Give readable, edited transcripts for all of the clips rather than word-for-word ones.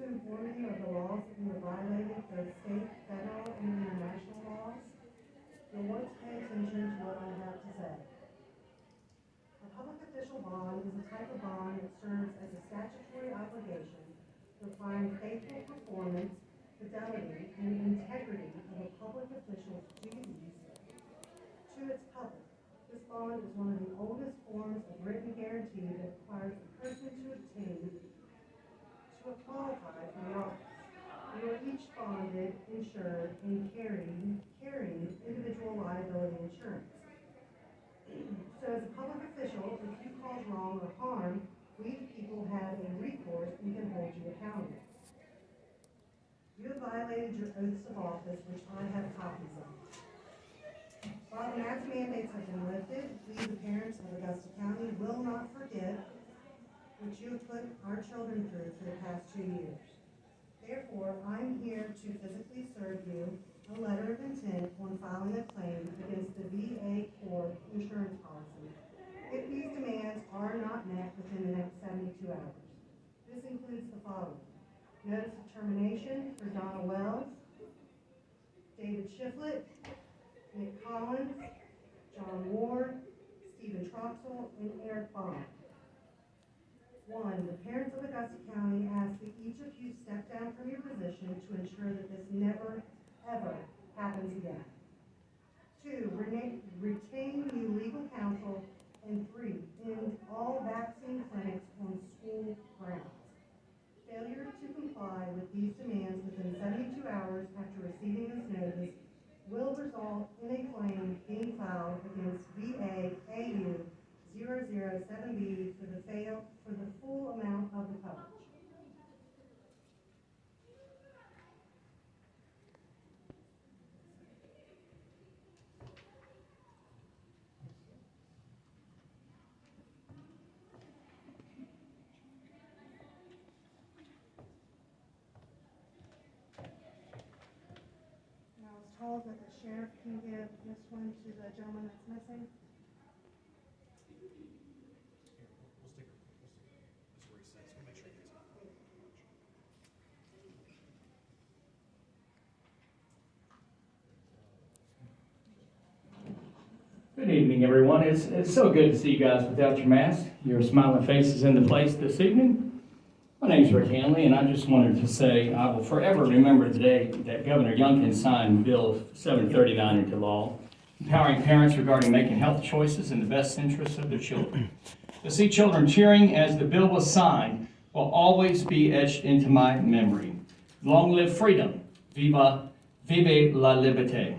inform you of the laws that you have violated, both state, federal, and international laws. You'll want to pay attention to what I have to say. A public official bond is a type of bond that serves as a statutory obligation requiring faithful performance, fidelity, and integrity of a public official's duties to its public. This bond is one of the oldest forms of written guarantee that requires a person to obtain to qualify for the office. We are each bonded, insured, and carrying individual liability insurance. So as a public official, if you cause wrong or harm, we the people have a recourse and can hold you accountable. You have violated your oaths of office, which I have copies of. While the mask mandates have been lifted, we, the parents of Augusta County, will not forget what you have put our children through for the past 2 years. Therefore, I'm here to physically serve you a letter of intent on filing a claim against the VA Corp insurance policy if these demands are not met within the next 72 hours. This includes the following: notice of termination for Donna Wells, David Shiflett, Nick Collins, John Ward, Stephen Troxel, and Eric Bond. 1. The parents of Augusta County ask that each of you step down from your position to ensure that this never, ever happens again. 2. Retain new legal counsel. And 3. End all vaccine clinics on school grounds. Failure to comply with these demands within 72 hours after receiving this notice will result in a claim being filed against VA AU 007B for the full amount of the coverage. Now I was told that the sheriff can give this one to the gentleman that's missing. Good evening, everyone. It's so good to see you guys without your mask. Your smiling faces in the place this evening. My name's Rick Hanley, and I just wanted to say I will forever remember the day that Governor Youngkin signed Bill 739 into law, empowering parents regarding making health choices in the best interests of their children. To see children cheering as the bill was signed will always be etched into my memory. Long live freedom. Vive la liberté.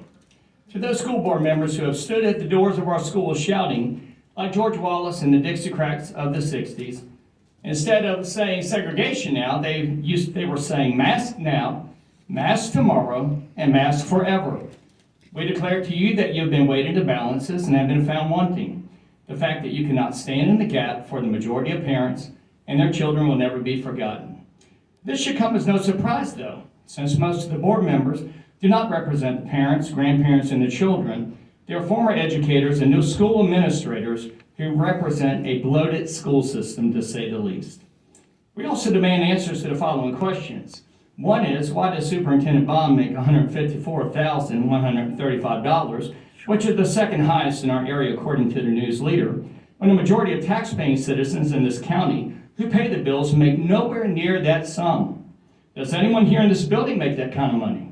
To those school board members who have stood at the doors of our schools shouting, like George Wallace and the Dixiecrats of the 60s, instead of saying segregation now, they were saying mask now, mask tomorrow, and mask forever. We declare to you that you have been weighed into balances and have been found wanting. The fact that you cannot stand in the gap for the majority of parents and their children will never be forgotten. This should come as no surprise, though, since most of the board members do not represent the parents, grandparents, and the children. They are former educators and new school administrators who represent a bloated school system, to say the least. We also demand answers to the following questions. One is, why does Superintendent Bond make $154,135, which is the second highest in our area according to the News Leader, when the majority of tax-paying citizens in this county who pay the bills make nowhere near that sum? Does anyone here in this building make that kind of money?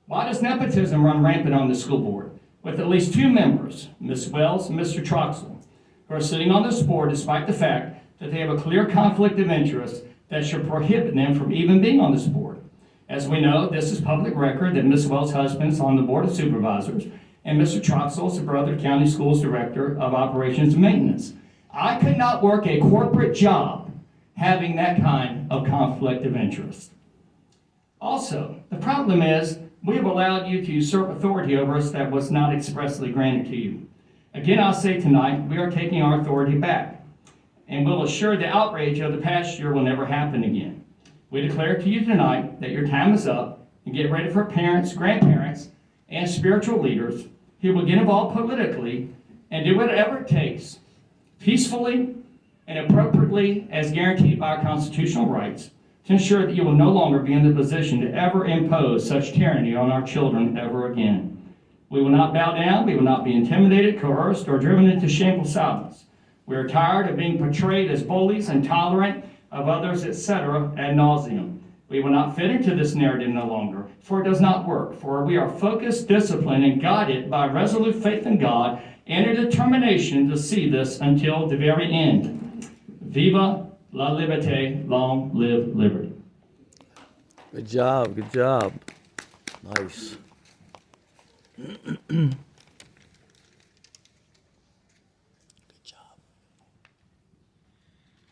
Why does nepotism run rampant on the school board, with at least 2 members, Ms. Wells and Mr. Troxel, who are sitting on this board despite the fact that they have a clear conflict of interest that should prohibit them from even being on this board? As we know, this is public record that Ms. Wells' husband is on the Board of Supervisors, and Mr. Troxel is the Brother County Schools Director of Operations and Maintenance. I could not work a corporate job having that kind of conflict of interest. Also, the problem is, we have allowed you to usurp authority over us that was not expressly granted to you. Again, I'll say tonight, we are taking our authority back, and will assure the outrage of the past year will never happen again. We declare to you tonight that your time is up, and get ready for parents, grandparents, and spiritual leaders who will get involved politically and do whatever it takes, peacefully and appropriately as guaranteed by our constitutional rights, to ensure that you will no longer be in the position to ever impose such tyranny on our children ever again. We will not bow down, we will not be intimidated, coerced, or driven into shameful silence. We are tired of being portrayed as bullies, intolerant of others, etc. ad nauseum. We will not fit into this narrative no longer, for it does not work, for we are focused, disciplined, and guided by resolute faith in God and a determination to see this until the very end. Viva la liberté, long live liberty. Good job, good job. Nice. Good job.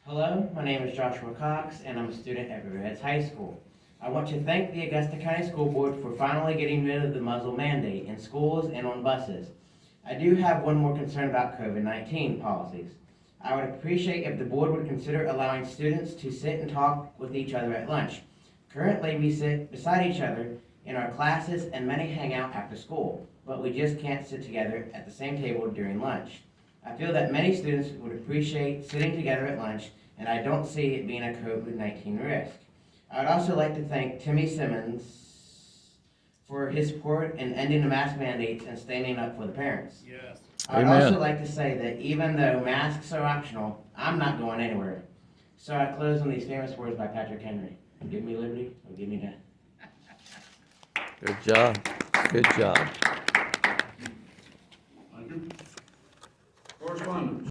Hello, my name is Joshua Cox, and I'm a student at Riverheads High School. I want to thank the Augusta County School Board for finally getting rid of the muzzle mandate in schools and on buses. I do have one more concern about COVID-19 policies. I would appreciate if the board would consider allowing students to sit and talk with each other at lunch. Currently, we sit beside each other in our classes and many hang out after school, but we just can't sit together at the same table during lunch. I feel that many students would appreciate sitting together at lunch, and I don't see it being a COVID-19 risk. I would also like to thank Timmy Simmons for his support in ending the mask mandates and standing up for the parents. Yes. I would Amen. also like to say that even though masks are optional, I'm not going anywhere. So I close on these famous words by Patrick Henry. Give me liberty or give me death. Good job. Good job. Thank you. Correspondence.